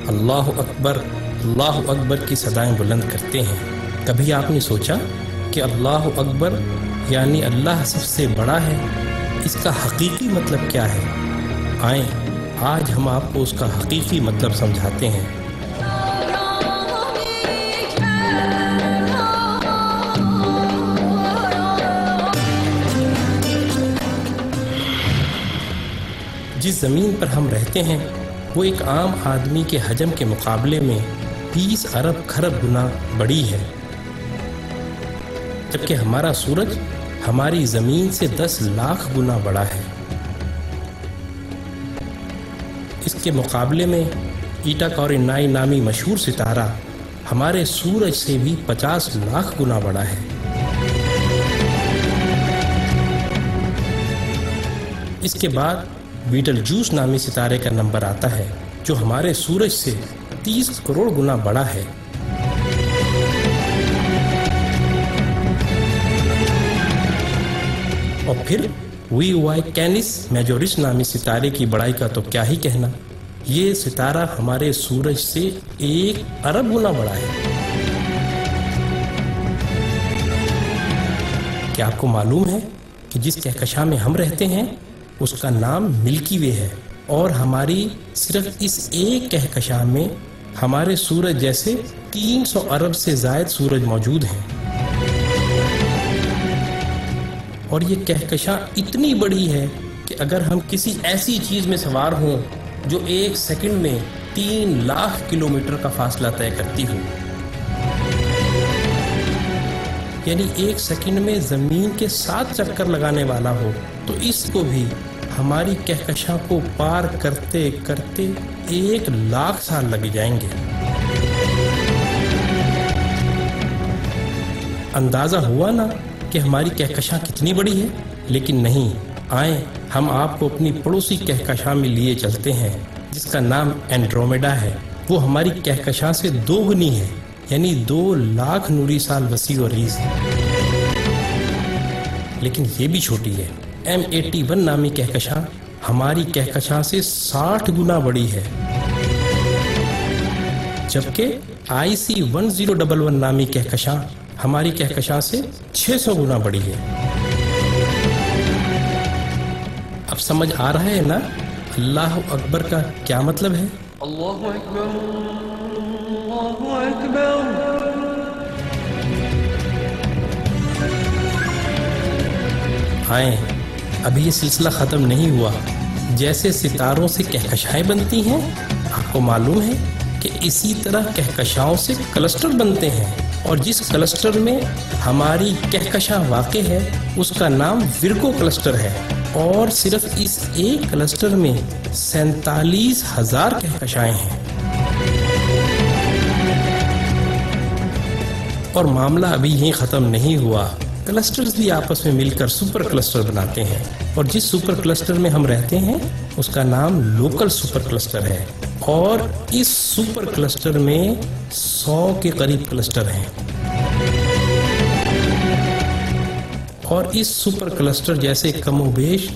اللہ اکبر کی صدائیں بلند کرتے ہیں۔ کبھی آپ نے سوچا کہ اللہ اکبر یعنی اللہ سب سے بڑا ہے، اس کا حقیقی مطلب کیا ہے؟ آئیں آج ہم آپ کو اس کا حقیقی مطلب سمجھاتے ہیں۔ جس زمین پر ہم رہتے ہیں وہ ایک عام آدمی کے حجم کے مقابلے میں 20 ارب کھرب گنا بڑی ہے، جبکہ ہمارا سورج ہماری زمین سے 10 لاکھ گنا بڑا ہے۔ اس کے مقابلے میں ایٹا کورینائی نامی مشہور ستارہ ہمارے سورج سے بھی 50 لاکھ گنا بڑا ہے۔ اس کے بعد بیٹل جوس نامی ستارے کا نمبر آتا ہے جو ہمارے سورج سے 30 کروڑ گنا بڑا ہے۔ اور پھر وی وائی کینس میجورس نامی ستارے کی بڑائی کا تو کیا ہی کہنا، یہ ستارہ ہمارے سورج سے 1 ارب گنا بڑا ہے۔ کیا آپ کو معلوم ہے کہ جس کہکشاں میں ہم رہتے ہیں اس کا نام ملکی وے ہے، اور ہماری صرف اس ایک کہکشاں میں ہمارے سورج جیسے 300 ارب سے زائد سورج موجود ہیں۔ اور یہ کہکشاں اتنی بڑی ہے کہ اگر ہم کسی ایسی چیز میں سوار ہوں جو 1 سیکنڈ میں 3 لاکھ کلومیٹر کا فاصلہ طے کرتی ہو، یعنی 1 سیکنڈ میں زمین کے 7 چکر لگانے والا ہو، تو اس کو بھی ہماری کہکشاں کو پار کرتے کرتے 1 لاکھ سال لگ جائیں گے۔ اندازہ ہوا نا کہ ہماری کہکشاں کتنی بڑی ہے؟ لیکن نہیں، آئیں ہم آپ کو اپنی پڑوسی کہکشاں میں لیے چلتے ہیں جس کا نام اینڈرومیڈا ہے۔ وہ ہماری کہکشاں سے 2 گنی ہے، یعنی 2 لاکھ نوری سال وسیع و عریض ہے۔ لیکن یہ بھی چھوٹی ہے۔ M81 نامی کہکشاں ہماری کہکشاں سے 60 گنا بڑی ہے، جبکہ IC 1011 نامی کہکشاں ہماری کہکشاں سے 600 گنا بڑی ہے۔ اب سمجھ آ رہا ہے نا اللہ اکبر کا کیا مطلب ہے؟ اللہ اکبر، اللہ اکبر۔ آئیں، ابھی یہ سلسلہ ختم نہیں ہوا۔ جیسے ستاروں سے کہکشائیں بنتی ہیں، آپ کو معلوم ہے کہ اسی طرح کہکشاؤں سے کلسٹر بنتے ہیں، اور جس کلسٹر میں ہماری کہکشاں واقع ہے اس کا نام ورگو کلسٹر ہے، اور صرف اس ایک کلسٹر میں 47,000 کہکشائیں ہیں۔ اور معاملہ ابھی یہیں ختم نہیں ہوا، کلسٹرز بھی آپس میں مل کر سپر کلسٹر بناتے ہیں، اور جس سپر کلسٹر میں ہم رہتے ہیں اس کا نام لوکل سپر کلسٹر ہے، اور اس سپر کلسٹر میں 100 کے قریب کلسٹر ہیں، اور اس سپر کلسٹر جیسے کم و بیش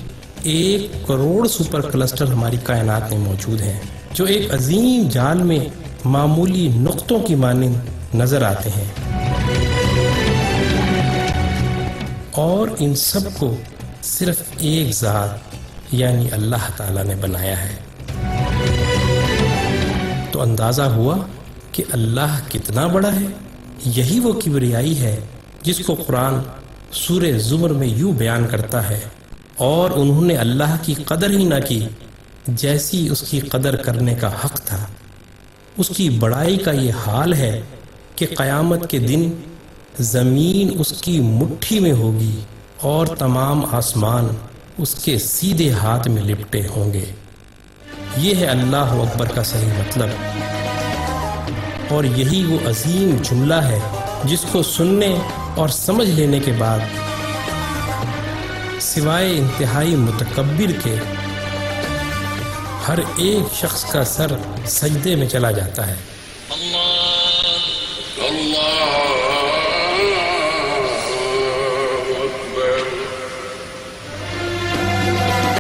1 کروڑ سپر کلسٹر ہماری کائنات میں موجود ہیں، جو ایک عظیم جال میں معمولی نقطوں کی مانند نظر آتے ہیں، اور ان سب کو صرف ایک ذات یعنی اللہ تعالیٰ نے بنایا ہے۔ تو اندازہ ہوا کہ اللہ کتنا بڑا ہے۔ یہی وہ کبریائی ہے جس کو قرآن سورہ زمر میں یوں بیان کرتا ہے، اور انہوں نے اللہ کی قدر ہی نہ کی جیسی اس کی قدر کرنے کا حق تھا۔ اس کی بڑائی کا یہ حال ہے کہ قیامت کے دن زمین اس کی مٹھی میں ہوگی اور تمام آسمان اس کے سیدھے ہاتھ میں لپٹے ہوں گے۔ یہ ہے اللہ اکبر کا صحیح مطلب، اور یہی وہ عظیم جملہ ہے جس کو سننے اور سمجھ لینے کے بعد سوائے انتہائی متکبر کے ہر ایک شخص کا سر سجدے میں چلا جاتا ہے۔ اللہ اللہ